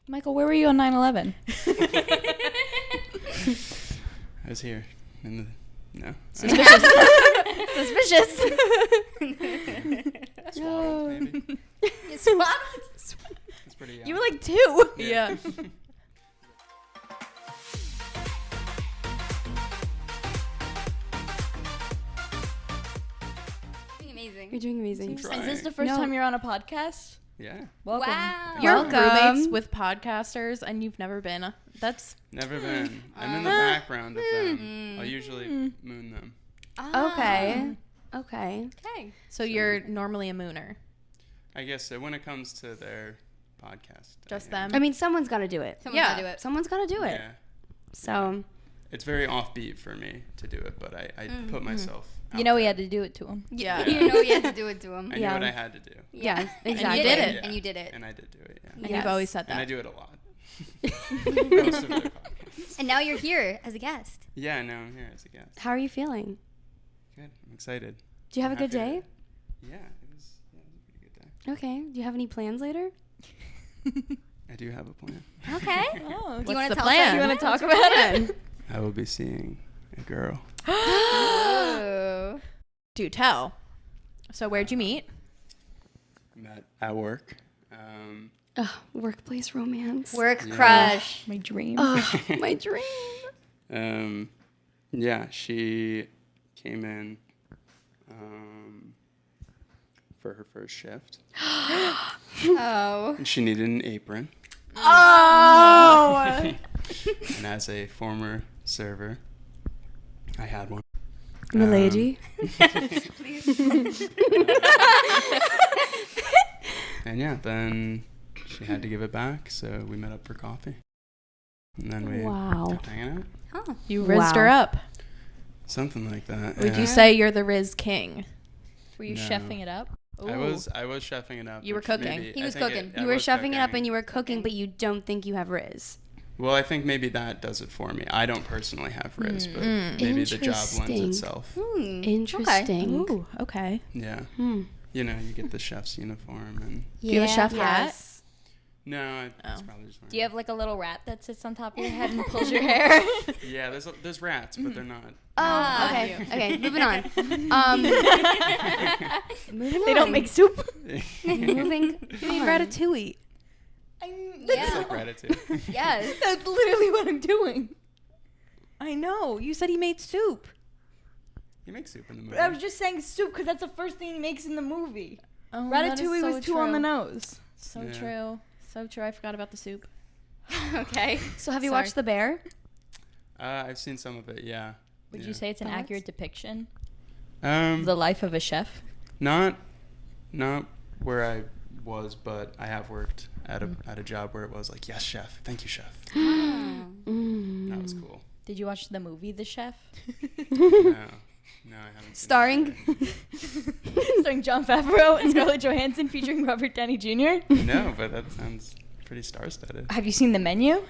Michael, where were you on 9/11? I was here. No. Suspicious. Suspicious. Swaddled, maybe. Swaddled? That's pretty young. You were like 2. Yeah. Amazing. You're doing amazing. I'm Is trying. this the first time you're on a podcast? Yeah. Welcome. Wow. You're You're welcome. roommates with podcasters and you've never been. That's Never been. I'm in the background of them. I'll usually moon them. Okay. Okay. Okay. so you're normally a mooner. I guess so. When it comes to their podcast. Just I am. them. I mean, someone's got to do it. Someone's gotta do it. Someone's got to do it. Yeah. So, It's very offbeat for me to do it, but I put myself out You know we there. had to do it to him. Yeah. You know you had to do it to him. I knew Yeah. what I had to do. yeah, And exactly. you did did it. And you did it. And I did do it, yeah. And Yes. you've always said And I that. do it a lot. Most of their podcasts. And now you're here as a guest. Yeah, no, I'm here as a guest. How are you feeling? Good. I'm excited. Do you have a good Happy day? Yeah, it was a pretty good day. Okay. Do you have any plans later? I do have a plan. Okay. Oh, Do you want to the tell plan? us? you want to talk about it? I will be seeing a girl. Oh. Do tell. So where'd you meet? Met at work. Ugh, workplace romance. Work Yeah. crush. My dream. My dream. Yeah, she came in for her first shift. Oh. And she needed an apron. Oh! And as a former server, I had one. Milady. And yeah, then she had to give it back, so we met up for coffee. And then we Wow. kept hanging out. Oh. You rizzed her Wow. up. Something like that. Would yeah. you say you're the Rizz king? Were you No. chefing it up? I was chefing it up. You were which cooking. maybe- He I was think cooking. I You were was shoving it up cooking. and you were cooking, but you don't think you have Rizz. Well, I think maybe that does it for me. I don't personally have Rizz, but maybe the job lends Interesting. itself. Interesting. Ooh, okay. Yeah. Hmm. You know, you get the chef's uniform and... Do you have a chef hat? Yes. No, it's Oh. probably just wearing... Do you have like a little rat that sits on top of your head and pulls your hair? Yeah, there's rats, but they're not... Oh, okay. Okay, moving on. Moving on. They don't make soup. Moving You need on. ratatouille. It's Yeah. like ratatouille. Yes. That's literally what I'm doing. I know. You said he made soup. You make soup in the movie. I was just saying soup because that's the first thing he makes in the movie. Oh, that is Ratatouille so was too on the true. nose. So Yeah. true. So true. I forgot about the soup. Okay. So have you Sorry. watched The Bear? I've seen some of it, yeah. Would Yeah. you say it's an Thoughts? accurate depiction Um, of the life of a chef? not where I was, but I have worked at a job where it was like, yes, chef. Thank you, chef. That was cool. Did you watch the movie The Chef? No, I haven't. Seen Starring? it. Starring Jon Favreau and Scarlett Johansson featuring Robert Downey Jr. No, but that sounds pretty star-studded. Have you seen The Menu?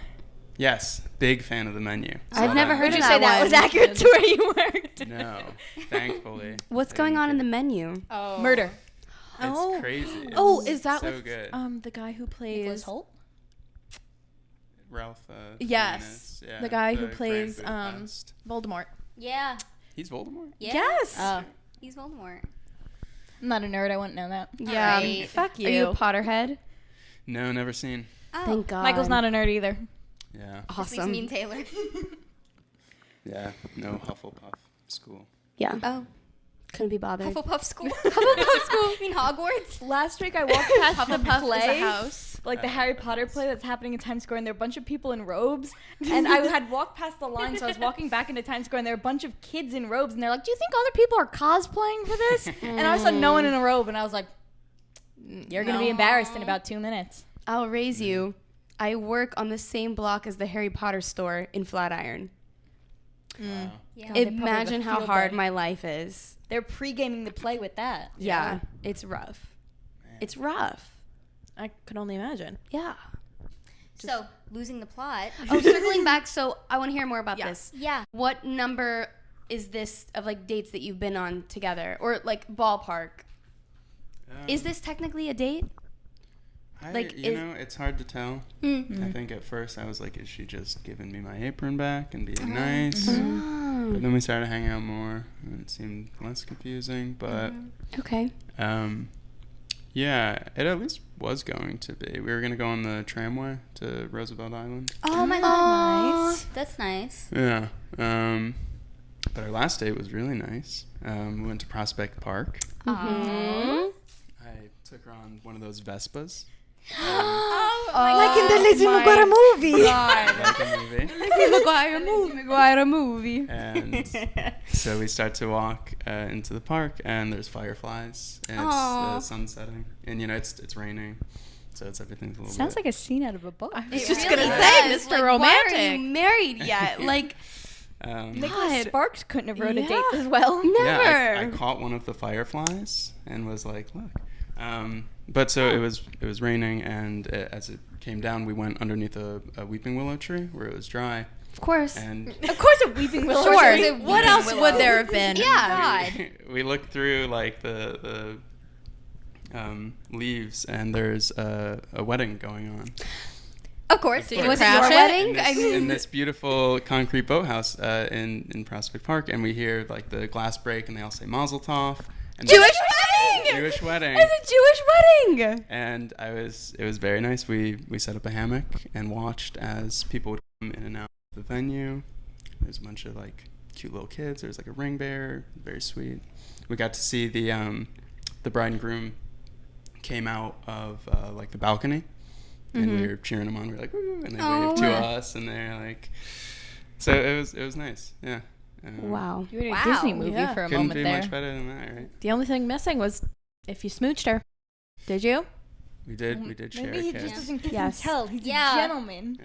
Yes, big fan of the menu. I've Saw never that heard Would of you that say that one. was accurate to where you worked? No, thankfully. What's I going didn't on in get the it. menu? Oh. Murder. It's Oh. crazy. Oh, It's is that so with good? the guy who Nicholas plays Holt? Ralph. Yes, Fiennes, yeah, the guy who Grand plays Budapest. Voldemort? Yeah. He's Voldemort. Yeah. Yes. He's Voldemort. I'm not a nerd. I wouldn't know that. Yeah. Alright. Fuck you. Are you a Potterhead? No, never seen. Oh. Thank God. Michael's not a nerd either. Yeah, This leaves Awesome. me and Taylor. yeah. No Hufflepuff school. Yeah. Oh. Couldn't be bothered. Hufflepuff school. Hufflepuff school. You mean Hogwarts? Last week I walked past the Hufflepuff play, is a house. like the Harry Potter play that's happening in Times Square, and there are a bunch of people in robes. And I had walked past the line, so I was walking back into Times Square, and there were a bunch of kids in robes, and they're like, "Do you think other people are cosplaying for this?" And I saw no one in a robe, and I was like, "You're gonna be embarrassed in about 2 minutes." I'll raise you. I work on the same block as the Harry Potter store in Flatiron. Yeah. God, they probably have a Imagine how field hard day. my life is. They're pre-gaming the play with that. Yeah. It's rough. It's rough. I could only imagine. Yeah. So, losing the plot. Oh, circling back. So I want to hear more about Yeah. this. Yeah. What number is this of like dates that you've been on together, or like ballpark? Is this technically a date? Like, it's hard to tell. I think at first I was like, is she just giving me my apron back and being nice? But then we started hanging out more, and it seemed less confusing. But Okay. yeah, it at least was going to be. We were going to go on the tramway to Roosevelt Island. Oh my god, nice. That's nice. Yeah. But our last date was really nice. We went to Prospect Park. I took her on one of those Vespas. Like in the Lizzie McGuire movie. Like a movie. Lizzie McGuire movie. And so we start to walk into the park, and there's fireflies, and it's the sun setting, and it's raining, so everything's a little Sounds bit. like a scene out of a book. I was It just really gonna does. say, Mr. Like, Romantic. why are you married yet? Like, Nicholas God. Sparks couldn't have wrote a Yeah. date as well. never. Yeah, I caught one of the fireflies and was like, look. But so it was raining, and as it came down, we went underneath a weeping willow tree where it was dry. Of course. And Of course, a weeping willow. Sure. tree. What else would there have been? Yeah. God. we looked through like the leaves, and there's a wedding going on. Of course. Did you Was it crash your it? wedding? In this beautiful concrete boathouse in Prospect Park, and we hear like the glass break, and they all say Mazel Tov. And Jewish wedding. Jewish wedding. It's a Jewish wedding. And it was very nice. We set up a hammock and watched as people would come in and out of the venue. There's a bunch of like cute little kids. There's like a ring bearer, very sweet. We got to see the bride and groom came out of like the balcony, and we were cheering them on. We were like, woo, and they waved to us, and they're like, so it was nice. Yeah. Wow. You were in a Wow. Disney movie Yeah. for a Couldn't moment be there. much better than that, right? The only thing missing was if you smooched her. Did you? We did share Maybe a he kiss. just doesn't kiss Yes. and tell. He's Yeah. a gentleman.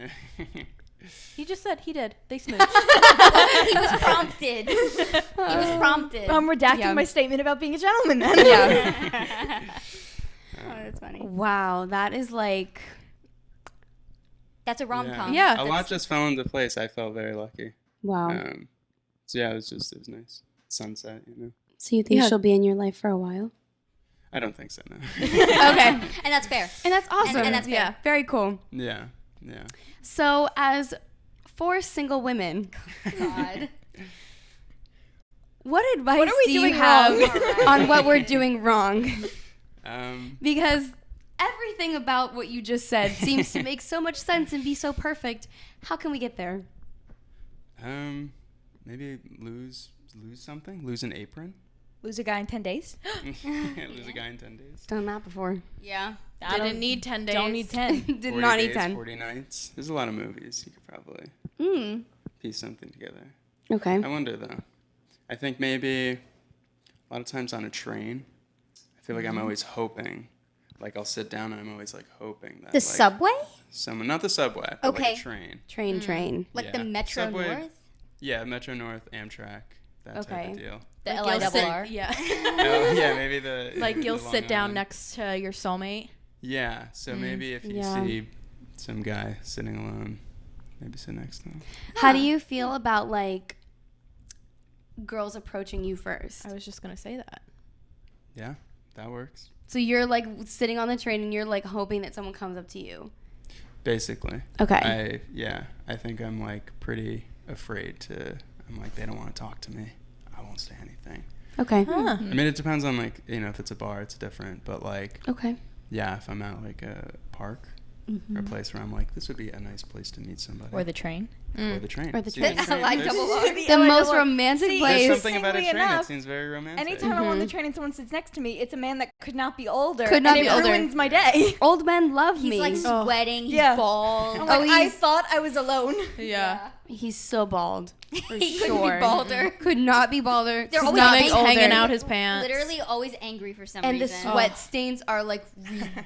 He just said he did. They smooched. He was prompted. He was prompted. I'm redacting Yeah. my statement about being a gentleman then. Yeah. Oh, that's funny. Wow. That is like. That's a rom-com. Yeah. A lot just fell into place. I felt very lucky. Wow. So yeah, it was nice. Sunset, So you think Yeah. she'll be in your life for a while? I don't think so, no. Okay. And that's fair. And that's awesome. And that's fair. yeah. Very cool. Yeah. So, as 4 single women, God. what advice What are we do you doing have wrong? on what we're doing wrong? Um, Because everything about what you just said seems to make so much sense and be so perfect. How can we get there? maybe lose something. Lose an apron. Lose a guy in 10 days? Lose a guy in 10 days. Done that before. Yeah. Didn't need 10 days. Don't need 10. Did 40 not need days, 10. 40 nights. There's a lot of movies. You could probably piece something together. Okay. I wonder though. I think maybe a lot of times on a train, I feel like I'm always hoping. Like I'll sit down and I'm always like hoping that The like, subway? someone, not the subway, but Okay. like a train. Train. Like the Yeah. Metro Subway. North? Yeah, Metro North, Amtrak, that type Okay. of deal. The Like you'll sit- LIRR. Yeah. Oh, yeah, maybe the Like the you'll Long sit down Island. next to your soulmate. Yeah, so maybe if you Yeah. see some guy sitting alone, maybe sit next to him. How do you feel about like girls approaching you first? I was just going to say that. Yeah, that works. So you're like sitting on the train and you're like hoping that someone comes up to you. Basically. Okay. I think I'm like pretty afraid to. I'm like, they don't want to talk to me. I won't say anything. Okay. Huh. I mean, it depends on like, if it's a bar, it's different. But like, Okay. yeah, if I'm at like a park or a place where I'm like, this would be a nice place to meet somebody. Or the train. Or the train. Or the See, train. there's- Like there's- double R. The most romantic See, place. There's something about a Interestingly train that enough, seems very romantic. Anytime I'm on the train and someone sits next to me, it's a man that could not be older. Could not and be it older. ruins my day. Old men love He's me. like Oh. sweating. He's Yeah. bald. I'm like, I he's- thought I was alone. Yeah. He's so bald. For He sure. couldn't be balder. Could not be balder. They're He's always not Like He's older. hanging out his pants. Literally always angry for some And the reason. sweat stains are like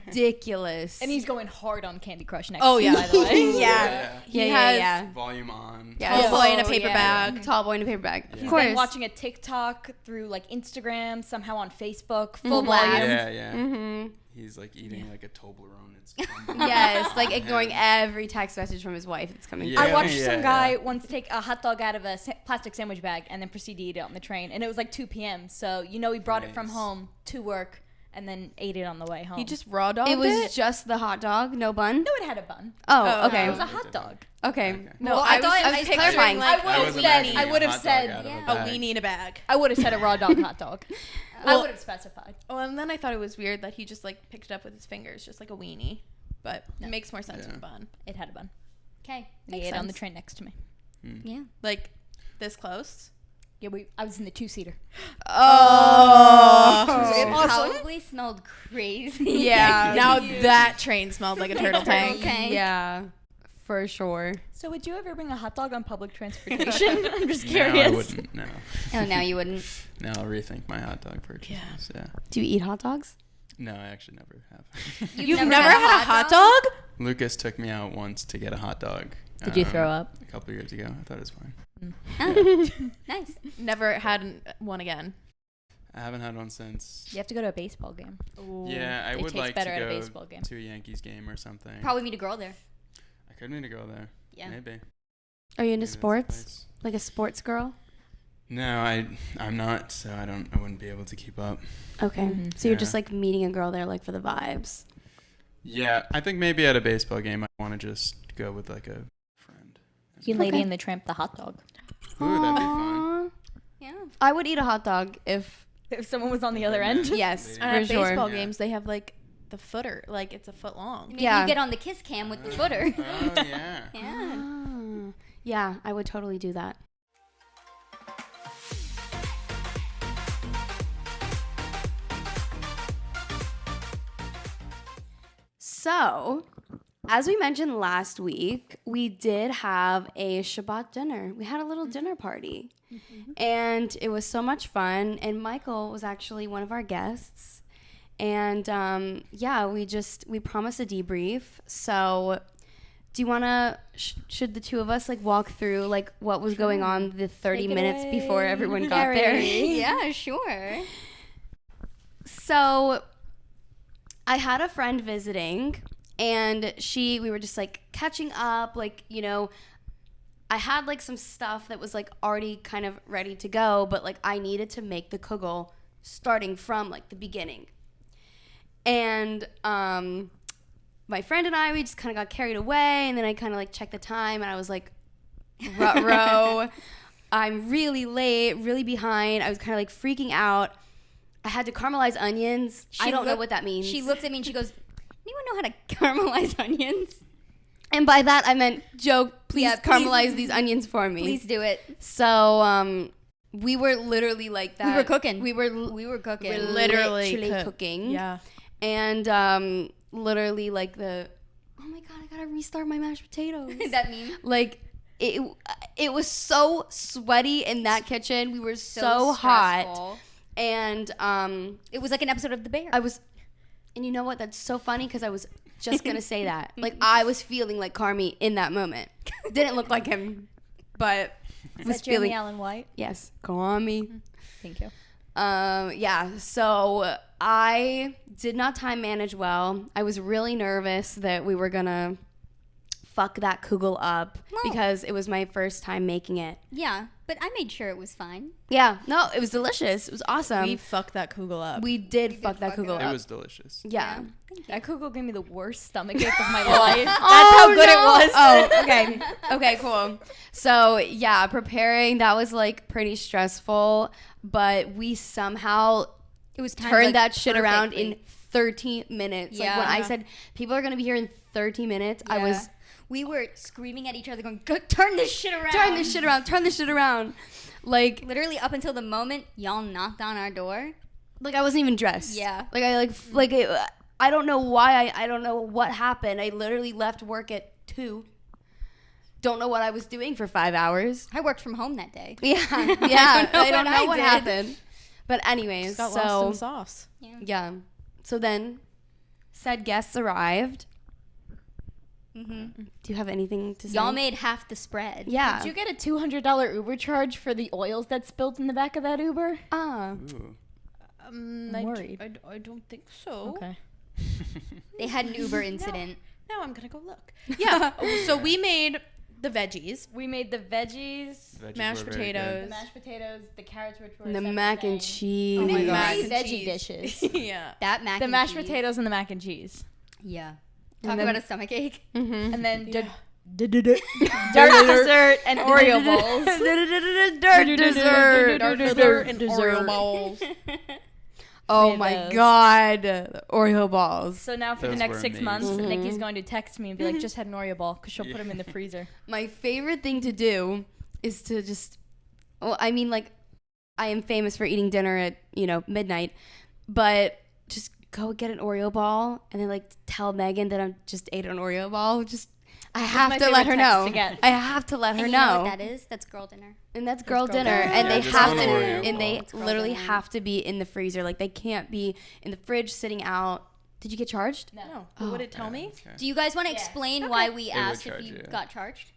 ridiculous. And he's going hard on Candy Crush next Oh, to yeah. me, by the way. yeah. He Yeah, has yeah. Volume on. Yeah. Tall boy in a Oh, paper yeah. bag. Tall boy in a paper bag. Yeah. Of He's course. then watching a TikTok through like Instagram, somehow on Facebook, full Blast. volume. Yeah. Mm-hmm. He's like eating like a Toblerone. It's Yes, like ignoring every text message from his wife that's coming Yeah. through. I watched Yeah. some guy once take a hot dog out of a plastic sandwich bag and then proceed to eat it on the train. And it was like 2 p.m. So, he brought it from Nice. home to work and then ate it on the way home. He just raw dogged It was just the hot dog, no bun? No, it had a bun. Oh, Oh, okay. It was a hot dog. Okay. No, Well, I I was was clarifying. like I would have was said. imagining I a would have hot dog said. out of Yeah. a a bag. weenie in a bag. I would have said a raw dog hot dog. I Well- would have specified. Oh, and then I thought it was weird that he just like picked it up with his fingers, just like a weenie. But No. it makes more sense Yeah. with bun. It had a bun. Okay. And he ate on the train next to me. Yeah. Like this close. Yeah, I was in the 2-seater. Oh. It Awesome. probably smelled crazy. Yeah. Now that train smelled like a turtle tank. Okay. Yeah, for sure. So would you ever bring a hot dog on public transportation? I'm just No, curious. I wouldn't. No. Oh, now you wouldn't. Now I'll rethink my hot dog purchases. Yeah. Do you eat hot dogs? No, I actually never have. You've never had a hot dog? Lucas took me out once to get a hot dog. Did you throw up? A couple years ago. I thought it was fine. Oh, nice. Never had one again. I haven't had one since. You have to go to a baseball game. Yeah, I It would tastes like to better at a go baseball game. to a Yankees game or something. Probably meet a girl there. I could meet a girl there. Yeah. Maybe. Are you into Maybe that's the sports? place. Like a sports girl? No, I'm not. So I wouldn't be able to keep up. Okay. Mhm. So you're Yeah. just like meeting a girl there, like for the vibes. Yeah, I think maybe at a baseball game I want to just go with like a friend. You Lady Okay. and the Tramp the hot dog. Ooh, that'd be fun. Aw. Yeah. I would eat a hot dog if If someone was on the other end. yes, And at for sure. baseball Yeah. games, they have like the footer, like it's a foot long. Maybe Yeah. you get on the kiss cam with the footer. Oh yeah. Yeah. Ah. Yeah, I would totally do that. So, as we mentioned last week, we did have a Shabbat dinner. We had a little dinner party. And it was so much fun. And Michael was actually one of our guests. And yeah, we promised a debrief. So, do you want to, should the two of us like walk through like what was going on the 30 Take it minutes before away, everyone got there? Yeah, sure. So I had a friend visiting and we were just like catching up, like, you know, I had like some stuff that was like already kind of ready to go, but like I needed to make the kugel starting from like the beginning. And my friend and I, we just kind of got carried away, and then I kind of like checked the time and I was like, ruh-roh, I'm really late, really behind. I was kind of like freaking out. I had to caramelize onions. I don't know what that means. She looks at me and she goes, anyone know how to caramelize onions? And by that, I meant, Joe, please Yeah, caramelize these onions for me. Please do it. So, we were literally like that. We were cooking. We were cooking. Literally cooking. Yeah. And literally like oh my God, I gotta restart my mashed potatoes. Is that mean? Like, it was so sweaty in that kitchen. We were so hot. stressful. And It was like an episode of The Bear. and you know what? That's so funny because I was just gonna say that. Like, I was feeling like Carmi in that moment. Didn't look like him, but Is was that Jeremy feeling. Allen White? Yes, Carmi. Thank you. Yeah. So I did not time manage well. I was really nervous that we were gonna fuck that kugel up because it was my first time making it. Yeah, but I made sure it was fine. Yeah. No, it was delicious. It was awesome. We fucked that kugel up. We did fuck that kugel It up. was delicious. Yeah. That kugel gave me the worst stomachache of my life. That's how good it was. Oh, okay. Okay, cool. So, yeah, preparing, that was like pretty stressful, but we somehow It was turned that shit around in 30 minutes. Like, when I Yeah. said people are going to be here in 30 minutes, I was We were screaming at each other, going, "Go, turn this shit around! turn this shit around. Like Literally up until the moment y'all knocked on our door. I wasn't even dressed. Yeah. Like I don't know why. I don't know what happened. I literally left work at 2. Don't know what I was doing for 5 hours. I worked from home that day. Yeah, yeah. I don't know what did. happened. But anyways, Got lost in sauce. yeah. So then, said guests arrived. Mm-hmm. Do you have anything to say? Y'all made half the spread. Yeah. Did you get a $200 Uber charge for the oils that spilled in the back of that Uber? Ooh. I'm worried. I don't think so. Okay. They had an Uber incident. Now I'm gonna go look. Yeah. So we made the veggies. We made the veggies, Veggies Mashed were very good. potatoes. the mashed potatoes, the carrots, which were And the a separate mac and thing. cheese. We made the Mac three and veggie cheese. dishes. Yeah. That mac The and mashed cheese. potatoes and the mac and cheese. Yeah. And Talk then- about a stomachache. Mm-hmm. And then Yeah. dirt dessert and Oreo balls. Dirt dessert. Dark dessert and Oreo balls. Oh Made my those. god. Oreo balls. So now for the Those next were 6 months, amazing. Nikki's going to text me and be like, just had an Oreo ball, because she'll put them in the freezer. My favorite thing to do is to just, well, I mean, like, I am famous for eating dinner at, midnight, but just go get an Oreo ball and then, like, tell Meghan that I just ate an Oreo ball. I have my to let her favorite text know. to get. I have to let her And you know know. what that is? That's girl dinner. And that's girl girl dinner. dinner. And Yeah, they just have one to, Oreo and they ball. It's girl literally dinner. have to be in the freezer. Like, they can't be in the fridge sitting out. Did you get charged? No. But would it tell me? Okay. Do you guys want to Yeah. explain why we would asked if charge you you, yeah. got charged?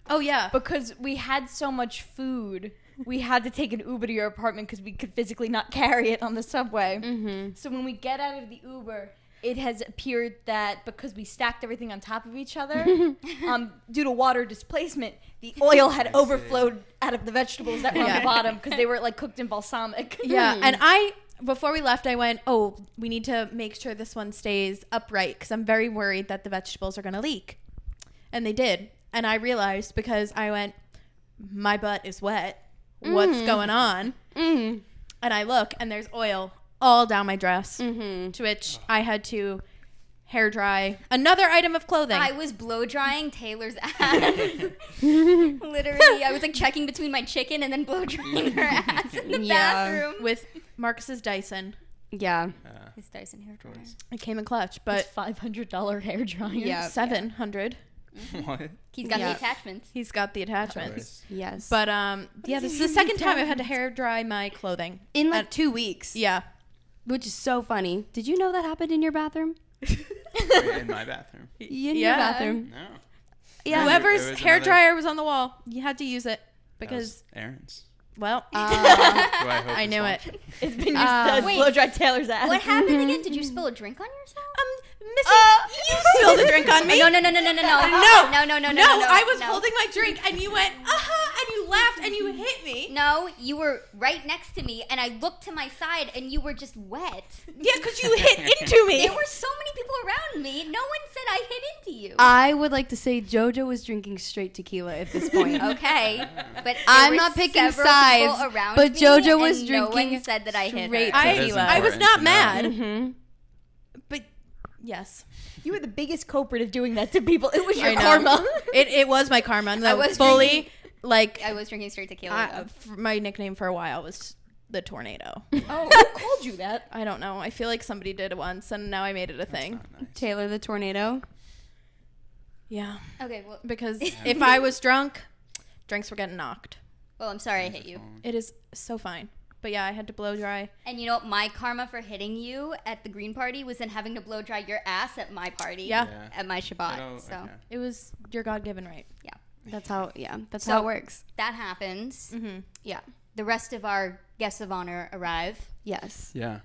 Oh, yeah. Because we had so much food, we had to take an Uber to your apartment because we could physically not carry it on the subway. Mm-hmm. So when we get out of the Uber, it has appeared that because we stacked everything on top of each other, due to water displacement, the oil had overflowed out of the vegetables that were on Yeah. the bottom because they were like cooked in balsamic. Yeah, and before we left, I went, we need to make sure this one stays upright because I'm very worried that the vegetables are going to leak. And they did. And I realized because I went, my butt is wet. What's going on? Mm. And I look, and there's oil all down my dress, Mm-hmm. to which I had to hair dry another item of clothing. I was blow drying Taylor's ass. Literally, I was like checking between my chicken and then blow drying her ass in the Yeah. bathroom. with Marcus's Dyson. Yeah. His Dyson hair dryer. Choice. It came in clutch, But but $500 hair dryer. Yeah. 700. What? He's got Yeah. the attachments. He's got the attachments. Choice. Yes. But yeah, this is the second time I've had to hair dry my clothing. in like at- 2 weeks. Yeah. Which is so funny. Did you know that happened in your bathroom? Wait, in my bathroom. In your Yeah. bathroom. No. Yeah. It Whoever's was hair another- dryer was on the wall, you had to use it That because, was Aaron's. well, Who I hope I is knew it. watching. It's been used Uh, to Wait. blow dry Taylor's ass. What happened again? Did you spill a drink on yourself? Missy, you spilled a drink on me. No. No. No, I was holding my drink and you went, and you laughed and you hit me. No, you were right next to me, and I looked to my side, and you were just wet. Yeah, because you hit into me. There were so many people around me. No one said I hit into you. I would like to say JoJo was drinking straight tequila at this point. Okay, but there I'm were not picking several sides, people around but me, JoJo was and no drinking one said that I hit straight her. That is tequila. I was important not to know. mad. Mm-hmm. But yes, You were the biggest culprit of doing that to people. It was your I know. karma. It was my karma. No, I was fully drinking- like I was drinking straight tequila. my nickname for a while was the tornado. Oh, who called you that? I don't know. I feel like somebody did it once, and now I made it a thing. Not nice. Taylor the tornado. Yeah, Okay, well, because if I was drunk, drinks were getting knocked. I'm sorry I hit you. It is so fine. But yeah, I had to blow dry. And you know what? My karma for hitting you at the green party was then having to blow dry your ass at my party. Yeah. At my Shabbat. Oh, So okay. It was your God-given right. That's how. Yeah. That's So- how it works. that happens. Mm-hmm. Yeah. The rest of our guests of honor arrive. Yes. Yeah.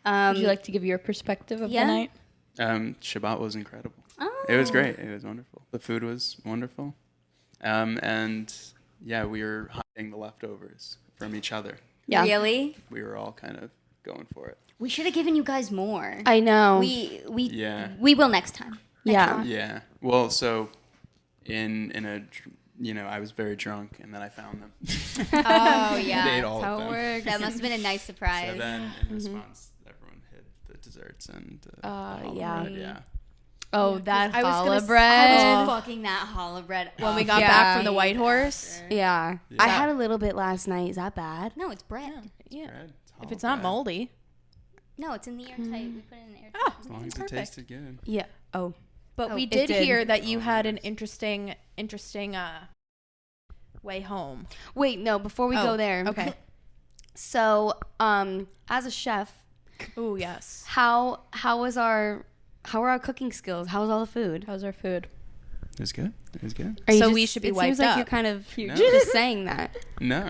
Would you like to give your perspective of yeah. the night? Shabbat was incredible. Oh. It was great. It was wonderful. The food was wonderful. And yeah, we were hiding the leftovers from each other. Yeah. Really? We were all kind of going for it. We should have given you guys more. I know. We Yeah. we will next time. yeah. Yeah. Well, so in I was very drunk and then I found them. Oh Ate yeah. all How of it them. works. That must have been a nice surprise. So then in response, everyone hid the desserts and the challah yeah. bread, yeah. Oh, Yeah, that 'cause I was gonna challah s- I bread. was fucking that challah bread When we up. got Yeah. back from the White Horse. Yeah. Yeah. I had a little bit last night. Is that bad? No, it's bread. Yeah. Bread, If challah it's not bread. moldy. No, it's in the airtight. We put it in the airtight. Oh. As long as it Perfect. tasted good. Yeah. Oh. But Oh, we it did did. hear that you Oh, had an nice. interesting way home. Wait, no. Before we go there. Okay. So, as a chef, Oh yes. how are our cooking skills? How's all the food? How's our food? It was good. It was good. Are you So just- we should be it wiped seems like up. you're kind of No. just saying that. No,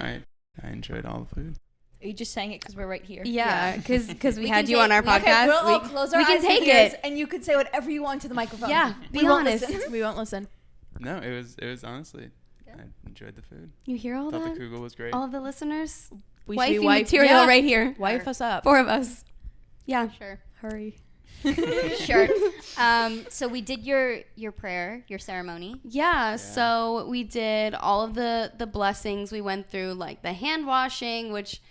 I enjoyed all the food. Are you just saying it because we're right here? Yeah, because we We had can you on take- our we- podcast. Okay, we'll all close our we can eyes take and ears, it. and you can say whatever you want to the microphone. Yeah, We be won't honest. listen. We won't listen. No, it was honestly, Yeah. I enjoyed the food. You hear all Thought that? the kugel was great. All of the listeners? We should Wifey be material yeah. right here. Wife us up. 4 of us. Yeah. Sure. Hurry. Sure. So we did your prayer, your ceremony. Yeah, so we did all of the blessings. We went through like the hand washing, which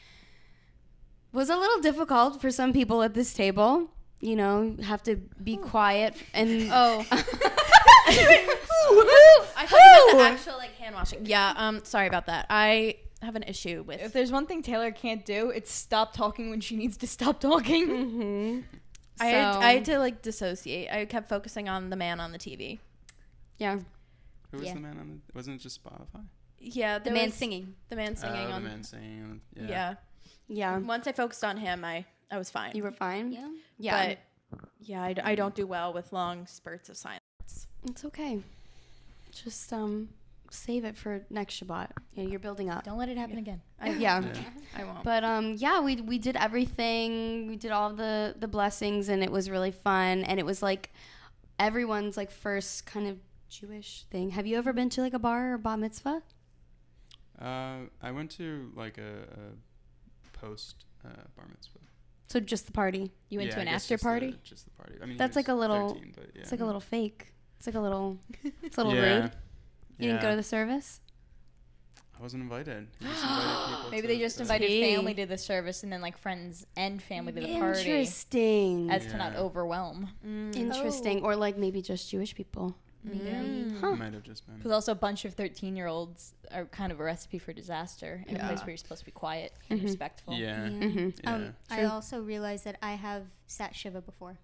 was a little difficult for some people at this table. You know, you have to be quiet and Oh. I thought you meant the actual like hand washing. Yeah, sorry about that. I have an issue with If there's one thing Taylor can't do, it's stop talking when she needs to stop talking. Mm-hmm. I had to like dissociate. I kept focusing on the man on the TV. Yeah. Who was Yeah. the man on the? Wasn't it just Spotify? Yeah, The man singing. The man singing The on. man singing. Yeah. Yeah. Yeah. Once I focused on him, I was fine. You were fine? Yeah. Yeah. But yeah, I don't do well with long spurts of silence. It's okay. Just save it for next Shabbat. Yeah, you're building up. Don't let it happen again. Yeah. Yeah. I won't. But yeah, we did everything. We did all of the blessings, and it was really fun. And it was like everyone's like first kind of Jewish thing. Have you ever been to like a bar or bat mitzvah? I went to like a post bar mitzvah. So just the party. You went to I an guess after just the- party? Just the party. I mean, That's he was like a little- 13, but yeah. It's like a little fake. It's like a little. It's a little yeah. rude. You didn't go to the service. I wasn't invited. He just invited people Maybe to they just the- invited Tea. family to the service and then like friends and family to the party Interesting. as to not Yeah. overwhelm. Interesting. Or like maybe just Jewish people. It might have just been. Because also a bunch of 13-year-olds are kind of a recipe for disaster in a place where you're supposed to be quiet and respectful. Yeah. Mhm. Yeah. I also realized that I have sat Shiva before.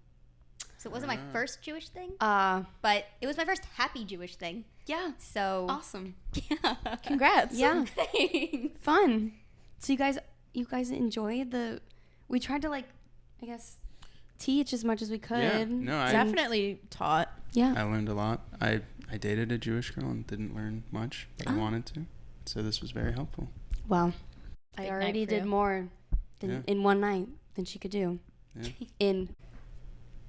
So it wasn't my first Jewish thing, but it was my first happy Jewish thing. Yeah. So Awesome. yeah. Congrats. Yeah. Thanks. Fun. So you guys enjoyed the. We tried to like, I guess, teach as much as we could. Yeah. No, I Definitely taught. Yeah. I learned a lot. I dated a Jewish girl and didn't learn much, but I wanted to. So this was very helpful. Wow. I Big already night for did you. more than Yeah. in one night than she could do Yeah. in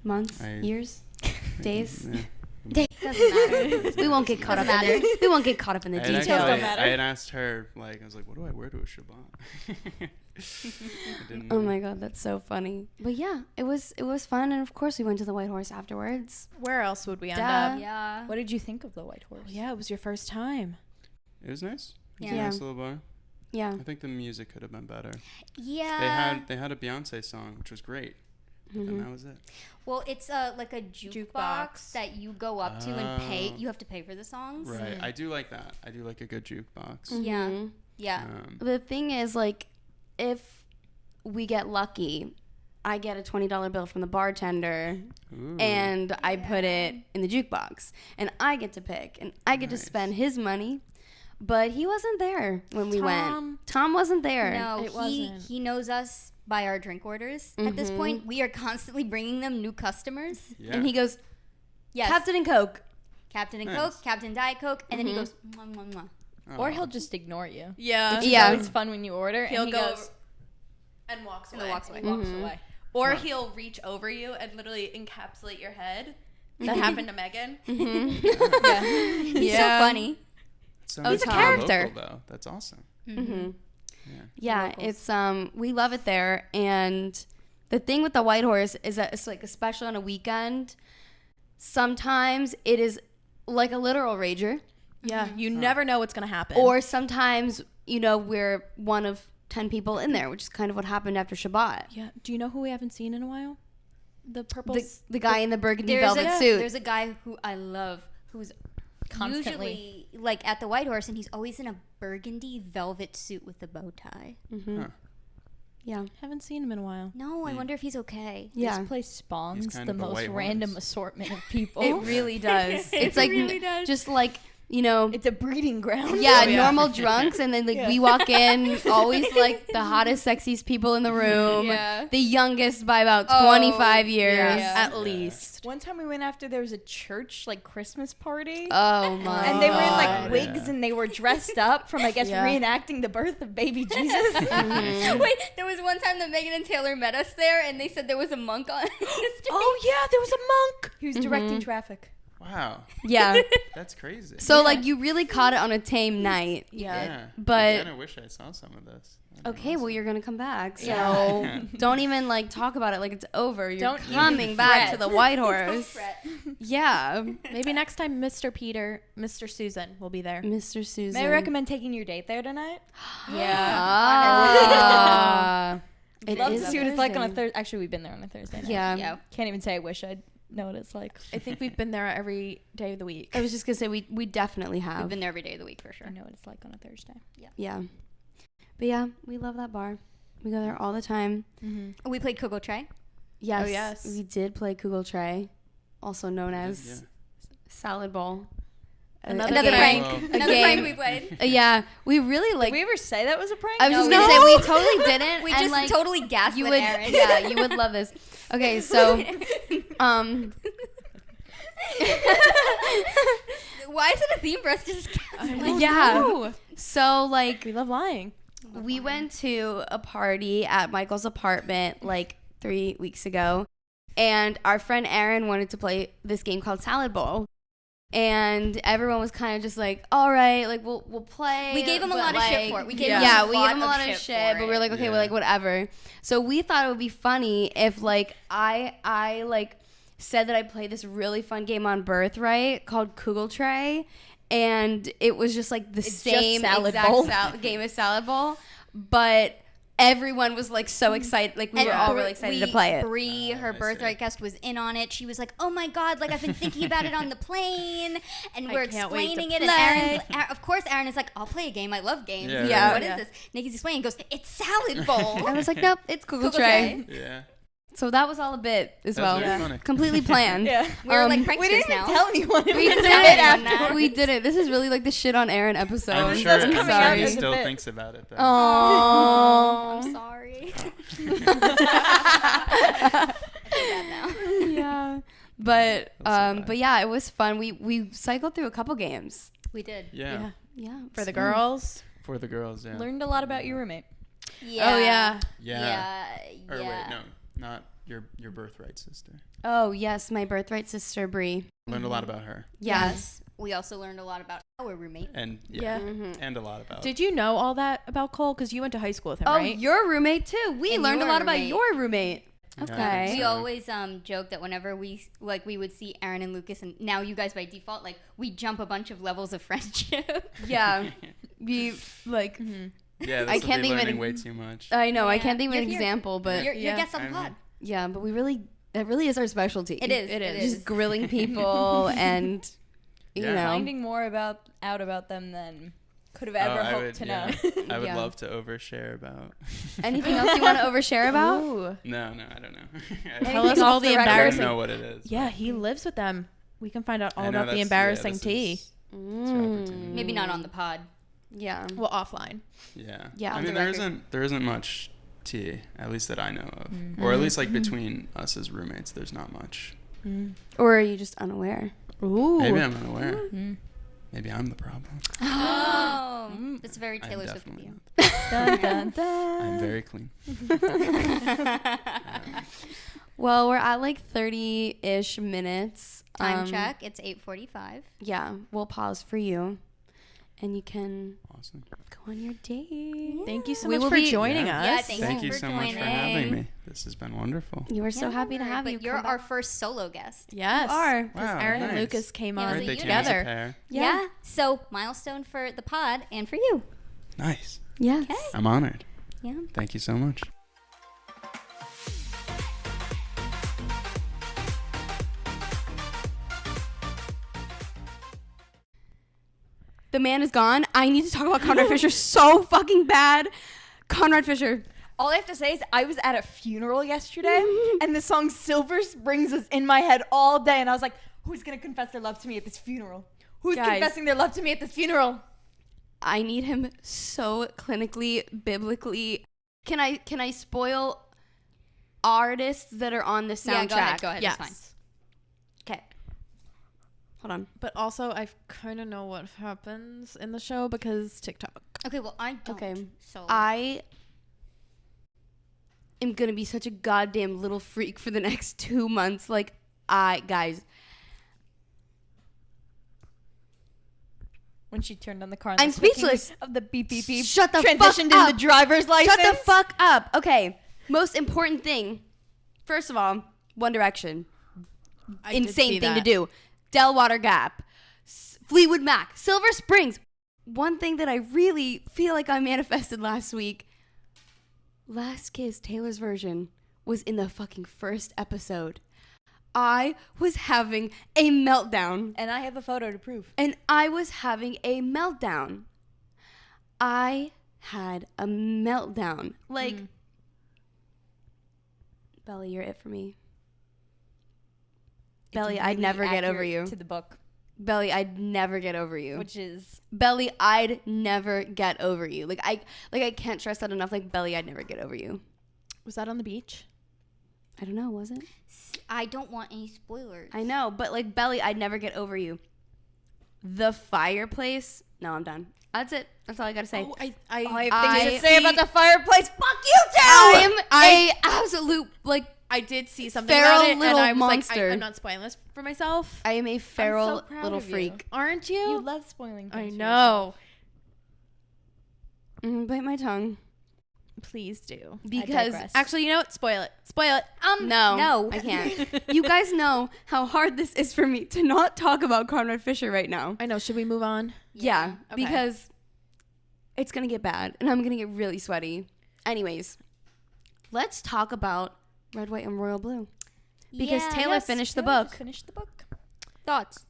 months, I- years, days. Yeah. Doesn't matter. We won't get caught up Doesn't in it. We won't get caught up in the I had details. actually- don't matter. I had asked her, like, I was like, what do I wear to a Shabbat? I didn't Oh know. my god, that's so funny. But yeah, it was fun, and of course we went to the White Horse afterwards. Where else would we end Duh. up? Yeah. What did you think of the White Horse? Yeah, it was your first time. It was nice. It was Yeah. a nice little bar. Yeah. I think the music could have been better. Yeah. They had a Beyonce song, which was great. Mm-hmm. And that was it. Well, it's like a jukebox Jukebox. that you go up to and pay. Oh. You have to pay for the songs. Right. I do like that. I do like a good jukebox. Yeah. Mhm. Yeah. The thing is, like, if we get lucky, I get a $20 bill from the bartender, Ooh. and I put it in the jukebox, and I get to pick, and I get to Nice. spend his money. But he wasn't there when we went. Tom. Tom wasn't there. No, It wasn't. he knows us by our drink orders. At this point, we are constantly bringing them new customers. Yeah. And he goes, Yes. Captain and Coke. Captain and Nice. Coke, Captain Diet Coke, and then he goes, mwah, mwah, mwah. Or Aw. he'll just ignore you. Yeah. Which is Yeah. always fun when you order. He'll and he go goes, and walks And away. then walks away. walks away. Or Huh. he'll reach over you and literally encapsulate your head. That happened to Megan. Yeah. He's so Yeah. funny. Sounds he's a kinda character. local, though. That's awesome. Mm-hmm. Yeah. Yeah, it's we love it there, and the thing with the White Horse is that it's like, especially on a weekend, sometimes it is like a literal rager, Yeah. You never know what's going to happen. or sometimes we're one of 10 people in there, which is kind of what happened after Shabbat. yeah. Do you know who we haven't seen in a while? The purple. The guy in the burgundy There's velvet a, suit. there's a guy who I love who's Constantly. usually like at the White Horse, and he's always in a burgundy velvet suit with a bow tie. Mm-hmm. Huh. Yeah, Haven't seen him in a while. No, I wonder if he's okay. yeah. This place spawns He's kind the of a most white random horse. assortment of people. It really does. It It's like really does. just like It's a breeding ground. yeah, Oh, yeah. normal drunks, and then like we walk in, always like the hottest, sexiest people in the room. Yeah. The youngest by about Oh, 25 years. yeah. At Yeah. least. One time we went after there was a church like Christmas party. Oh my! and they were in like God. wigs Yeah. and they were dressed up from I guess Yeah. reenacting the birth of baby Jesus. Wait, there was one time that Megan and Taylor met us there, and they said there was a monk on. Oh yeah, there was a monk. He was directing traffic. Wow. Yeah. That's crazy. So like you really caught it on a tame night. Yeah. But I kind of wish I saw some of this. okay, well you're gonna come back. So Yeah. don't even like talk about it like it's over. You're Don't coming even back fret. to the White Horse. Yeah. Maybe next time Mr. Peter, Mr. Susan will be there. Mr. Susan. May I recommend taking your date there tonight? Ah. It Love is to see what it's like on a Thursday. Thursday. Actually, we've been there on a Thursday night. Yeah. Can't even say I wish I'd know what it's like. I think we've been there every day of the week. I was just gonna say we definitely We've have. been there every day of the week for sure. I know what it's like on a Thursday. Yeah. But yeah, we love that bar. We go there all the time. Mm-hmm. We played Coco Tray. Yes. Oh, yes. We did play Kugel Tray, also known as Yeah. Salad Bowl. Another Another game. prank. Well, Another game. prank we played. Yeah, we really like. Did we ever say that was a prank? I was just No, gonna we say we didn't. totally didn't. We and just like, totally gaslit you would, Aaron. yeah, you would love this. Okay, so Why is it a theme for us to just gaslight? yeah. So like We love lying. we went to a party at Michael's apartment like 3 weeks ago, and our friend Aaron wanted to play this game called Salad Bowl. And everyone was kind of just like, all right, like we'll play. We gave him a but, lot of shit like, for it. We gave Yeah. him yeah, a we lot gave him a lot of for shit, but we were like, okay, Yeah. we're like whatever. So we thought it would be funny if like I like said that I played this really fun game on Birthright called Kugel Tray, and it was just like the It's just same Salad exact Bowl. game as Salad Bowl, but everyone was like so excited, like we were all really excited to play it. Bree, her I see. birthright guest, was in on it. She was like, "Oh my god! Like I've been thinking about it on the plane, and I we're can't wait to explaining it." And of course, Aaron is like, "I'll play a game. I love games." Yeah, He's Yeah. like, what is Yeah. this? Nikki's explaining. Goes, "It's Salad Bowl." I was like, nope, it's Kugel Kugel Tray. Tray. Yeah. So that was all a bit as That's well, very funny. completely planned. Yeah. We're like Um, pranksters We didn't now. even tell anyone. We just did it it after. We did it. This is really like the shit on Aaron episode. I'm This sure is coming out everybody as a still bit. thinks about it though. Oh. I'm sorry. I feel bad now. Yeah. But That's so but yeah, it was fun. We cycled through a couple games. We did. Yeah. Yeah. For the fun. girls. For the girls, yeah. Learned a lot about your roommate. Yeah. Oh, yeah. Yeah. Yeah. Or yeah. wait, no, not your birthright sister. Oh, yes, my birthright sister Bree. Learned a lot about her. Yes. We also learned a lot about our roommate. And Yeah. and a lot about Did you know all that about Cole? Because you went to high school with him, Oh, right? your roommate too. We And learned a your lot about roommate. your roommate. Yeah, Okay. We so- always joke that whenever we would see Aaron and Lucas, and now you guys by default, like we jump a bunch of levels of friendship. Yeah. We like Yeah, this I will can't be think of learning an- way too much. I know, I Yeah. can't think of an You're here. example, but You're Yeah. guest on the I pod. know. yeah, but that really is our specialty. It is. It It is. is. Just grilling people and you Yeah. know. Finding more out about them than could have ever I hoped would, to yeah. know. I would Yeah. love to overshare about. Anything else you want to overshare about? Ooh. No, I don't know. Tell us Anything all off the the record? I don't embarrassing. know what it is. Yeah, he lives with them. We can find out all I know about the that's- embarrassing this tea. is- it's your opportunity. Maybe not on the pod. Yeah. Well, offline. Yeah. Yeah, I on mean, the there record. isn't much tea, at least that I know of, or at least like between us as roommates. There's not much. Or are you just unaware? Ooh. Maybe I'm unaware. Maybe I'm the problem. Oh, that's very I'm Taylor Swift of definitely you. not. Dun, dun, dun. I'm very clean. Well, we're at like 30-ish minutes. Time check. It's 8:45. Yeah, we'll pause for you. And you can Awesome. go on your date. Thank you so We much will for be- joining Yeah. us. Yeah, thank Thank you you for so much for joining. having me. This has been wonderful. You were so happy to have but you. You're come our back. first solo guest. Yes. You are. Because Wow, Aaron and nice. Lucas came Yeah, on so Right, they you came as a together. pair. Yeah. So milestone for the pod and for you. Nice. Yes. Okay. I'm honored. Yeah. Thank you so much. The man is gone. I need to talk about Conrad Fisher so fucking bad. Conrad Fisher. All I have to say is I was at a funeral yesterday, and the song Silver Springs was in my head all day, and I was like, who's going to confess their love to me at this funeral? Who's Guys. confessing their love to me at this funeral? I need him so clinically, biblically. Can I spoil artists that are on the soundtrack? Yeah, go ahead. Yes. It's fine. Okay. Hold on. But also, I kind of know what happens in the show because TikTok. Okay, well, I don't. Okay. So I am gonna be such a goddamn little freak for the next 2 months. Like, guys, When she turned on the car. And I'm the clicking speechless. Of the beep beep beep. Shut the transitioned fuck up. in the driver's license. Shut the fuck up. Okay. Most important thing. First of all, One Direction. I did see Insane thing to that. do. Delwater Gap. Fleetwood Mac. Silver Springs. One thing that I really feel like I manifested last week. Last Kiss, Taylor's version, was in the fucking first episode. I was having a meltdown. And I have a photo to prove. And I was having a meltdown. I had a meltdown. Like, Belly, you're it for me. Belly, It's I'd really never get over accurate you. To the book, Belly, I'd never get over you. which is Belly, I'd never get over you. Like I can't stress that enough. Like, Belly, I'd never get over you. Was that on the beach? I don't know, was it? I don't want any spoilers. I know, but like, Belly, I'd never get over you. The fireplace. No, I'm done. That's it. That's all I gotta say. Oh, I I have things to say see- about the fireplace. Fuck you too. I am a absolute like. I did see something Feral about it, little and I was monster. like, I'm not spoiling this for myself. I am a feral proud little of you. freak. Aren't you? You love spoiling I things. know. Bite my tongue. Please do. Because digress. Actually, you know what? Spoil it. Spoil it. no, I can't. You guys know how hard this is for me to not talk about Conrad Fisher right now. I know. Should we move on? Yeah, Okay. because it's gonna get bad, and I'm gonna get really sweaty. Anyways, let's talk about Red, White, and Royal Blue. Because Taylor finished the book. Finished the book. Thoughts?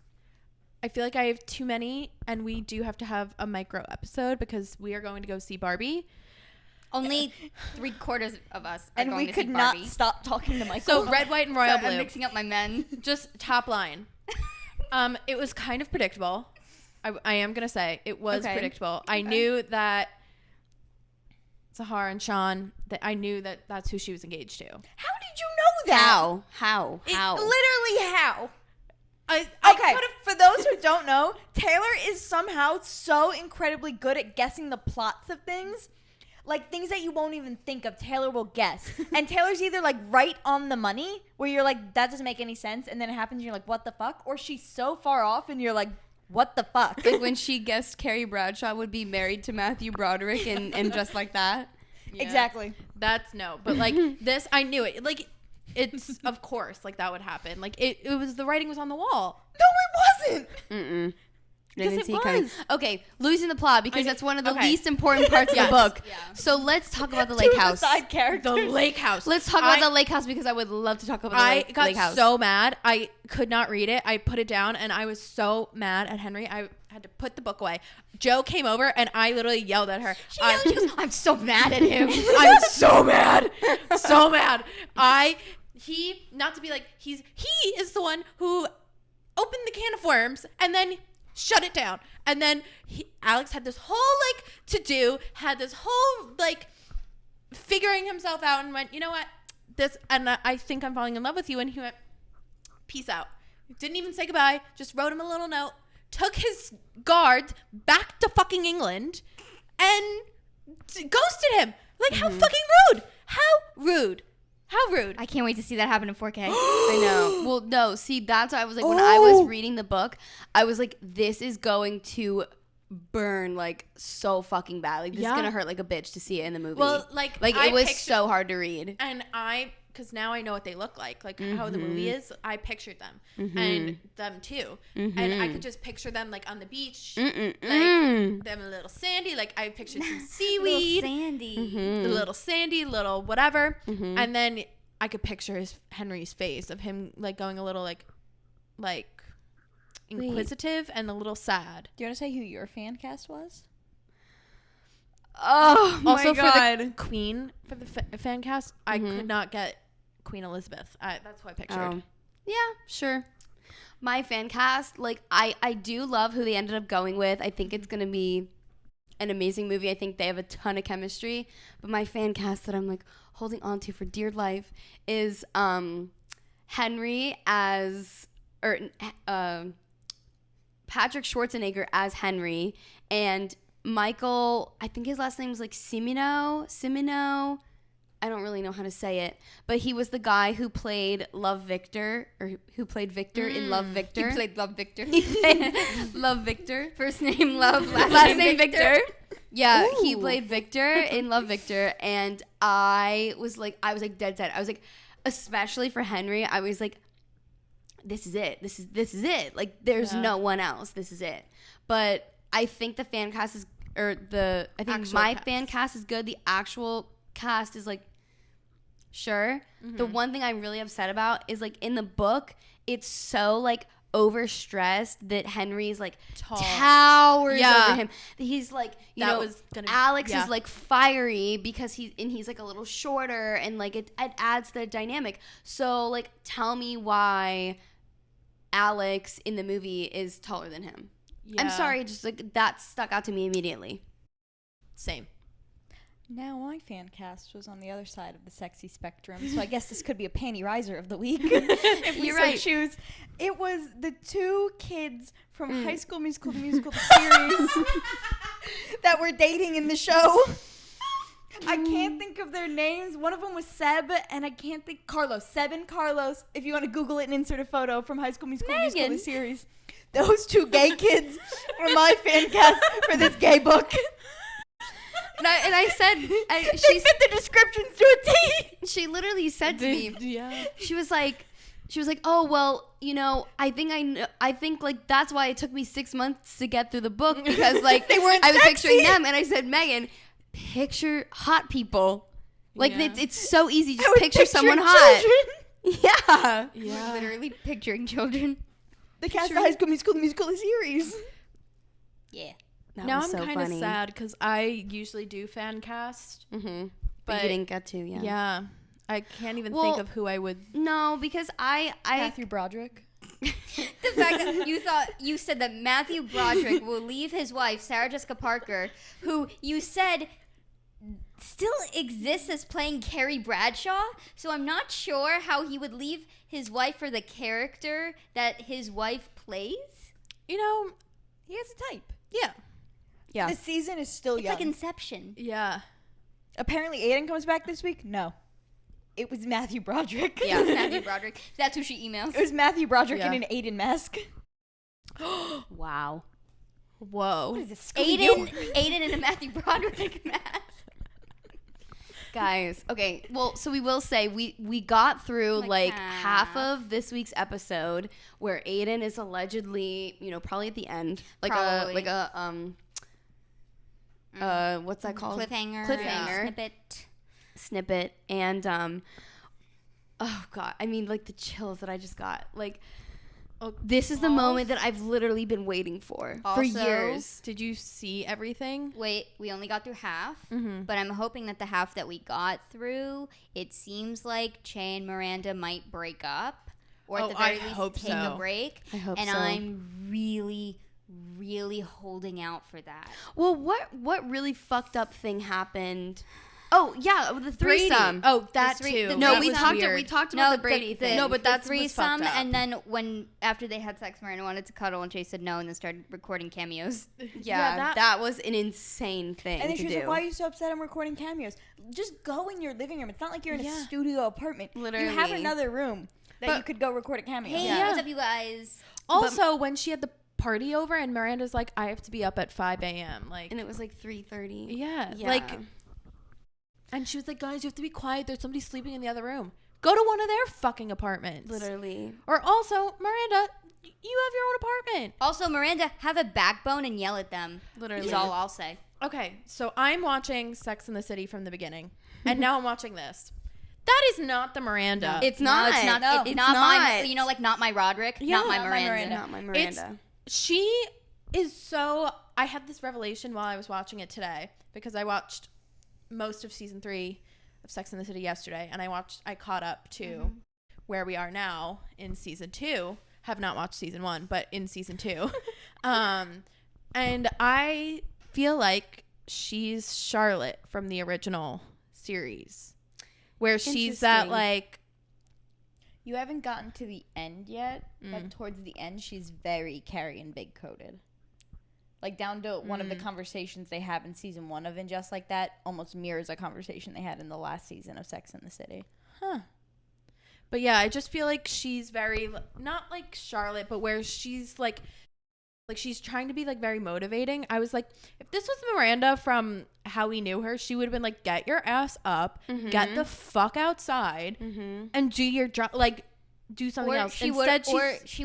I feel like I have too many, and we do have to have a micro episode because we are going to go see Barbie. Only 3/4 of us are And going we to see could not Barbie. stop talking to Michael. So Red, White, and Royal So I'm Blue. mixing up my men. Just top line. It was kind of predictable. I am gonna say it was Okay. predictable. I knew that Sahar and Sean. That I knew that that's who she was engaged to. how did you know that? How? Literally how? I Okay, for those who don't know, Taylor is somehow so incredibly good at guessing the plots of things. Like, things that you won't even think of, Taylor will guess. And Taylor's either, like, right on the money, where you're like, that doesn't make any sense, and then it happens, and you're like, what the fuck? Or she's so far off, and you're like, what the fuck? Like when she guessed Carrie Bradshaw would be married to Matthew Broderick and just like that. Yeah. Exactly. That's no. But like this, I knew it. Like it's of course like that would happen. Like it was the writing was on the wall. No, it wasn't. Mm-mm. Yes, Didn't it see it coming. was. Okay, losing the plot because that's one of the okay. least important parts of Yes. the book. Yeah. So let's talk about the Two lake of the house. side characters. The lake house. Let's talk about the lake house because I would love to talk about the I lake, got lake house. so mad. I could not read it. I put it down and I was so mad at Henry. I had to put the book away. Joe came over and I literally yelled at her. She goes, I'm so mad at him. I'm so mad. So mad. He not to be like he is the one who opened the can of worms and then shut it down. And then Alex had this whole like to do, had this whole like figuring himself out and went, you know what? This and I think I'm falling in love with you. And he went, peace out. Didn't even say goodbye. Just wrote him a little note. Took his guards back to fucking England and ghosted him. Like how fucking rude. How rude. How rude. I can't wait to see that happen in 4K. I know. Well, no. See, that's why I was like, when I was reading the book, I was like, this is going to burn like so fucking bad. Like this is Yeah. gonna hurt like a bitch to see it in the movie. Well, like it I was pictured- so hard to read. And because now I know what they look like how the movie is. I pictured them Mm-hmm. and them too, and I could just picture them like on the beach, Mm-mm-mm. like them a little sandy. Like I pictured some seaweed, Sandy. a little sandy, little whatever, and then I could picture Henry's face of him like going a little like inquisitive and a little sad. Do you want to say who your fan cast was? Oh Also my god. for the Queen for the fan cast, I could not get Queen Elizabeth. That's who I pictured. Oh. Yeah, sure. My fan cast, like I do love who they ended up going with. I think it's gonna be an amazing movie. I think they have a ton of chemistry. But my fan cast that I'm like holding on to for dear life is Henry as Patrick Schwarzenegger as Henry and Michael, I think his last name is like Cimino. I don't really know how to say it, but he was the guy who played Love Victor, or who played Victor in Love Victor. He played Love Victor. He played Love Victor. First name Love, Last name Victor. Yeah, Ooh. he played Victor in Love Victor, and I was like dead set. I was like, especially for Henry, I was like, this is it. This is it. Like, there's no one else. This is it. But I think the fan cast is, I think Actual my cast. fan cast is good. The actual cast is like, sure. The one thing I'm really upset about is like in the book, it's so like overstressed that Henry's like towers over him. He's like, Alex is like fiery because he's like a little shorter, and like it adds the dynamic. So like, tell me why Alex in the movie is taller than him. I'm sorry, just like that stuck out to me immediately. Same. Now my fan cast was on the other side of the sexy spectrum, so I guess this could be a panty riser of the week if we You're so right. choose. It was the two kids from High School Musical, the musical series that were dating in the show. I can't think of their names. One of them was Seb, and I can't think Carlos. Seb and Carlos. If you want to Google it and insert a photo from High School Musical, the musical, the series. Those two gay kids were my fan cast for this gay book. And I said, She fit the descriptions to a T. she literally said to me, Yeah. she was like, oh, well, I think like that's why it took me 6 months to get through the book, because like They weren't I was sexy. picturing them, and I said, Megan, picture hot people. Like Yeah. it's so easy. I Just was picture someone picturing hot. children. Yeah. Literally picturing children. The cast of High School Musical, the musical, the series. Yeah. That Now was I'm so kind of funny. sad because I usually do fan cast. Mm-hmm. But But- you didn't get to, yeah. Yeah. I can't even Well- think of who I would. No, because I Matthew Broderick. The fact that you said that Matthew Broderick will leave his wife, Sarah Jessica Parker, who you said still exists as playing Carrie Bradshaw. So I'm not sure how he would leave his wife for the character that his wife plays. You know, He has a type. yeah. Yeah. The season is still It's young. like Inception. Yeah. Apparently Aiden comes back this week. No. It was Matthew Broderick. Yeah, Matthew Broderick. That's who she emails. It was Matthew Broderick Yeah. in an Aiden mask. Wow. Whoa. What is this? Scooby-Doo? Aiden in a Matthew Broderick mask. Guys, okay, well, so we will say we got through Like like half. half of this week's episode where Aiden is allegedly, probably at the end, Probably. what's that called? Cliffhanger. Cliffhanger. Snippet. And oh god, I mean, like the chills that I just got. Like, this is the moment that I've literally been waiting for Also- years. Did you see everything? Wait, we only got through half, Mm-hmm. but I'm hoping that the half that we got through, it seems like Che and Miranda might break up, or at the I very least hope take a so. break. I hope and so. I'm really, really holding out for that. Well, what really fucked up thing happened? Oh yeah, the threesome. Oh, that The three- too. the No, That we was talked. weird. We talked about the Brady thing. No, but that's the what's fucked threesome, up. and then when after they had sex, Miranda wanted to cuddle, and Che said no, and then started recording cameos. Yeah, that was an insane thing And then to she was do. like, why are you so upset I'm recording cameos? Just go in your living room. It's not like you're in a Yeah. studio apartment. You have Literally. another room that But- you could go record a cameo. Hey, Yeah. what's up, you guys? Also, when she had the party over and Miranda's like, I have to be up at 5 a.m. Like, And it was like 3:30. yeah, Yeah. like, and she was like, guys, you have to be quiet. There's somebody sleeping in the other room. Go to one of their fucking apartments. Literally. Or also, Miranda, you have your own apartment. Also, Miranda, have a backbone and yell at them. Literally. Is all I'll say. Okay, so I'm watching Sex and the City from the beginning, and now I'm watching this. That is not the Miranda. It's No, not. it's not. No. It's It's not my. not. You know, like not my Roderick, Yeah, not my not my Miranda. Miranda. Not my Miranda. She is so. I had this revelation while I was watching it today because I watched most of season 3 of Sex and the City yesterday, and I caught up to where we are now in season 2. Have not watched season 1, but in season 2, and I feel like she's Charlotte from the original series, where she's that Interesting. like. You haven't gotten to the end yet, Mm. but towards the end, she's very Carrie and Big coded. Like, down to one of the conversations they have in season 1 of And Just Like That almost mirrors a conversation they had in the last season of Sex and the City. Huh. But yeah, I just feel like she's very, not like Charlotte, but where she's like she's trying to be like very motivating. I was like, if this was Miranda from how we knew her, she would have been like, get your ass up, get the fuck outside, and do your job. Like, do something else. She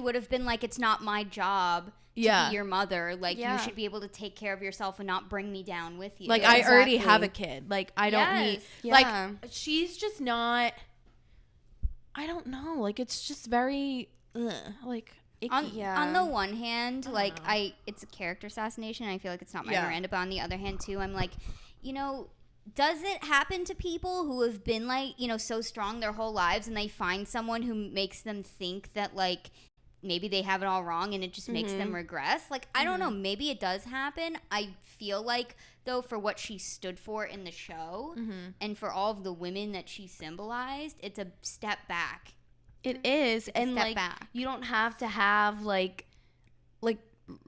would have been like, it's not my job to be your mother. Like, you should be able to take care of yourself and not bring me down with you. Like, I already have a kid. Like, I don't need. Like, she's just not. I don't know. Like, it's just very like. On the one hand, like, it's a character assassination. I feel like it's not my Miranda, but on the other hand too, I'm like, you know, does it happen to people who have been like, you know, so strong their whole lives, and they find someone who makes them think that like maybe they have it all wrong, and it just makes them regress? Like, I don't know, maybe it does happen. I feel like, though, for what she stood for in the show, and for all of the women that she symbolized, it's a step back. It is, and like back. You don't have to have like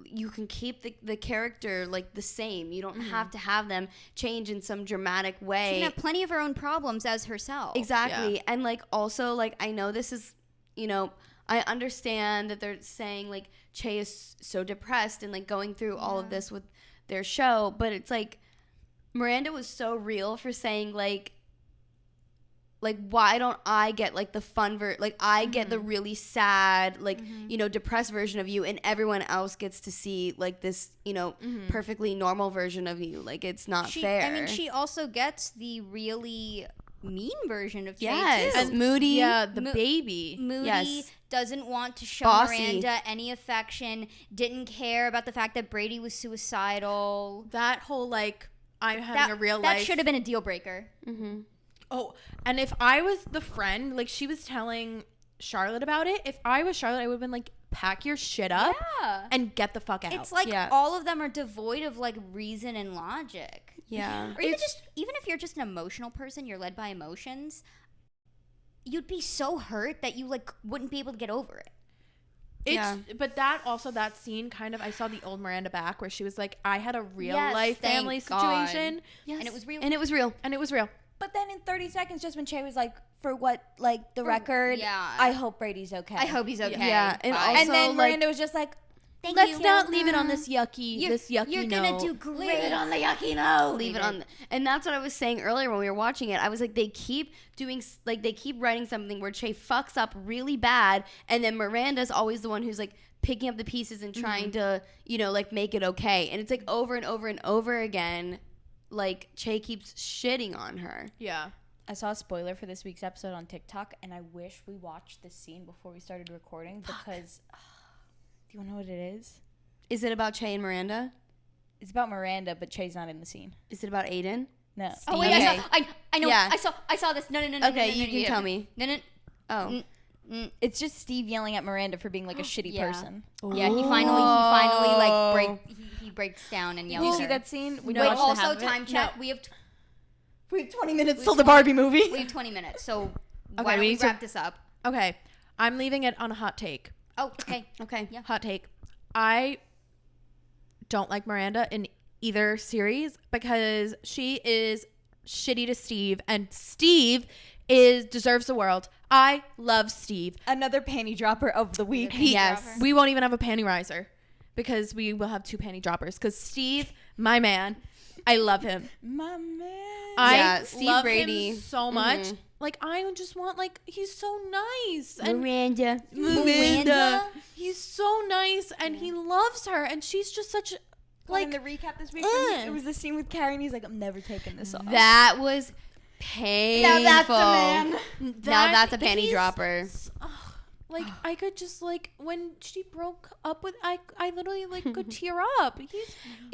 you can keep the character like the same. You don't have to have them change in some dramatic way. She can have plenty of her own problems as herself. Exactly, and like also like I know this is, you know, I understand that they're saying like Che is so depressed and like going through all of this with their show, but it's like Miranda was so real for saying like why don't I get like the fun like I get the really sad like you know, depressed version of you, and everyone else gets to see like this, you know, perfectly normal version of you. Like, it's not fair. I mean, she also gets the really mean version of Che too. And moody, the baby. Moody doesn't want to show Miranda any affection, didn't care about the fact that Brady was suicidal. That whole like, I'm having a real life. That should have been a deal breaker. Oh, and if I was the friend, like she was telling Charlotte about it, if I was Charlotte, I would have been like, pack your shit up and get the fuck out. It's like all of them are devoid of like reason and logic. Yeah. Or even if you're just an emotional person, you're led by emotions, you'd be so hurt that you like wouldn't be able to get over it. But that scene kind of, I saw the old Miranda back where she was like, I had a real life family situation. Yes. And it was real. And it was real. But then in 30 seconds, just when Che was like, for what, like, the record, I hope Brady's okay. I hope he's okay. Yeah. And, also, and then Miranda was just like, let's not leave it on this yucky You're note. gonna do great. Leave it on the yucky note. Leave it on. And that's what I was saying earlier when we were watching it. I was like, they keep writing something where Che fucks up really bad, and then Miranda's always the one who's like picking up the pieces and trying to, you know, like make it okay. And it's like over and over and over again, like Che keeps shitting on her. Yeah. I saw a spoiler for this week's episode on TikTok, and I wish we watched this scene before we started recording because, do you want to know what it is? Is it about Che and Miranda? It's about Miranda, but Che's not in the scene. Is it about Aiden? No. Oh wait, Okay. I know. Yeah. I saw this. No. Okay, you can tell me. No. Oh. It's just Steve yelling at Miranda for being like a shitty person. Yeah, he finally like he breaks down and yells. Did you at see her. that scene? Wait, also time check. No. We have 20 minutes till the Barbie movie. We have 20 minutes. So Okay, why don't we we need to- wrap this up? Okay. I'm leaving it on a hot take. Oh, okay. Okay. Yeah. Hot take. I don't like Miranda in either series because she is shitty to Steve, and Steve deserves the world. I love Steve. Another panty dropper of the week. Yes. We won't even have a panty riser because we will have 2 panty droppers because Steve, my man, I love him. My man. I Steve love Brady. him so much. Like, I just want, like, he's so nice. And Miranda. He's so nice, and he loves her, and she's just such, Like like, in the recap this week, it was the scene with Carrie, and he's like, "I'm never taking this off." That was painful. Now that's a man. Now that's a panty he's- dropper. Like, I could just, like, when she broke up with, I literally, like, could tear up. It's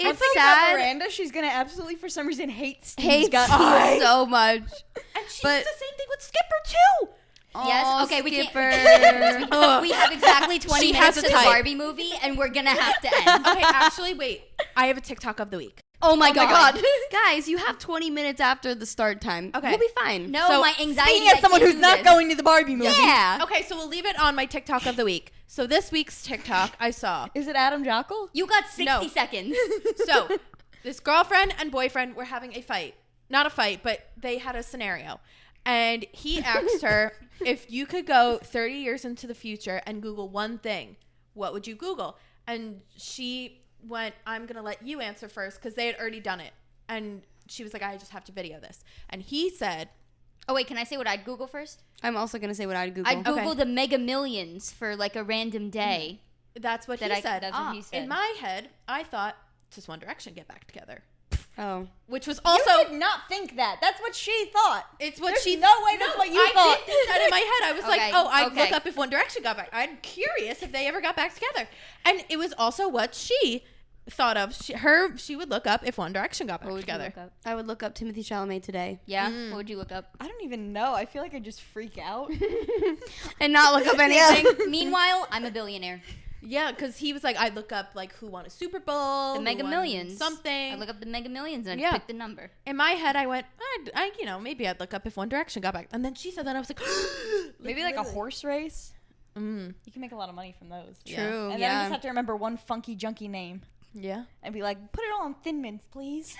I think sad. about Miranda, she's gonna absolutely, for some reason, hate Steve's Hates guts. so much. And she's But- the same thing with Skipper, too. Yes. Oh, Okay. We Skipper. can't. We have exactly 20 She minutes has to a the type. Barbie movie, and we're gonna have to end. Okay, actually, wait. I have a TikTok of the week. Oh my god. Guys, you have 20 minutes after the start time. Okay. We'll be fine. No, So, my anxiety. Speaking as someone who's not going to the Barbie movie. Yeah. Okay, so we'll leave it on my TikTok of the week. So this week's TikTok I saw. Is it Adam Jockle? You got 60 No. seconds. So this girlfriend and boyfriend were having a fight. Not a fight, but they had a scenario. And he asked her, if you could go 30 years into the future and Google one thing, what would you Google? And she went, I'm going to let you answer first because they had already done it. And she was like, I just have to video this. And he said, Oh, wait, can I say what I'd Google first? I'm also going to say what I'd Google. I'd Google the Mega Millions for like a random day. that's what he said. That's what he said. In my head, I thought, does One Direction get back together? Oh. Which was also... You did not think that. That's what she thought. It's what There's she... no way that's what you thought. I did think that in my head. I was like, Okay, oh, I'd okay. look up if One Direction got back. I'm curious if they ever got back together. And it was also what she thought of. She would look up if One Direction got back What would you together. look up? I would look up Timothy Chalamet today. Yeah? What would you look up? I don't even know. I feel like I just freak out. And not look up anything. Meanwhile, I'm a billionaire. Yeah, because he was like, I'd look up like who won a Super Bowl, The who Mega won Millions. something. I'd look up the Mega Millions and Yeah. pick the number. In my head, I went, maybe I'd look up if One Direction got back. And then she said that, and I was like, Maybe like a literally. horse race. Mm, You can make a lot of money from those. Yeah. True. And then I Yeah. just have to remember one funky junky name yeah. and be like, put it all on Thin Mints, please.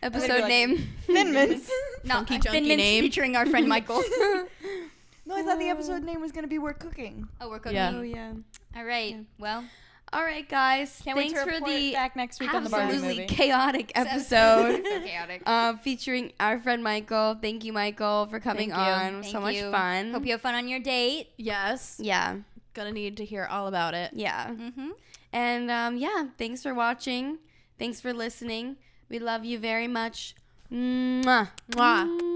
Episode like- name. Thin Mints. No, Funky, Thin junky Mints name. featuring our friend Michael. No, I thought the episode name was going to be We're Cooking. Oh, we're cooking. Yeah. Oh, yeah. All right. Well, All right, guys. Can't wait Thanks to for report the back next week on the Barbie absolutely movie. chaotic episode. so chaotic. Featuring our friend Michael. Thank you, Michael, for coming Thank you. on. It was so Thank much you. fun. Hope you have fun on your date. Yes. Yeah. Gonna need to hear all about it. Yeah. Mm-hmm. And yeah, thanks for watching. Thanks for listening. We love you very much. Mwah. Mwah.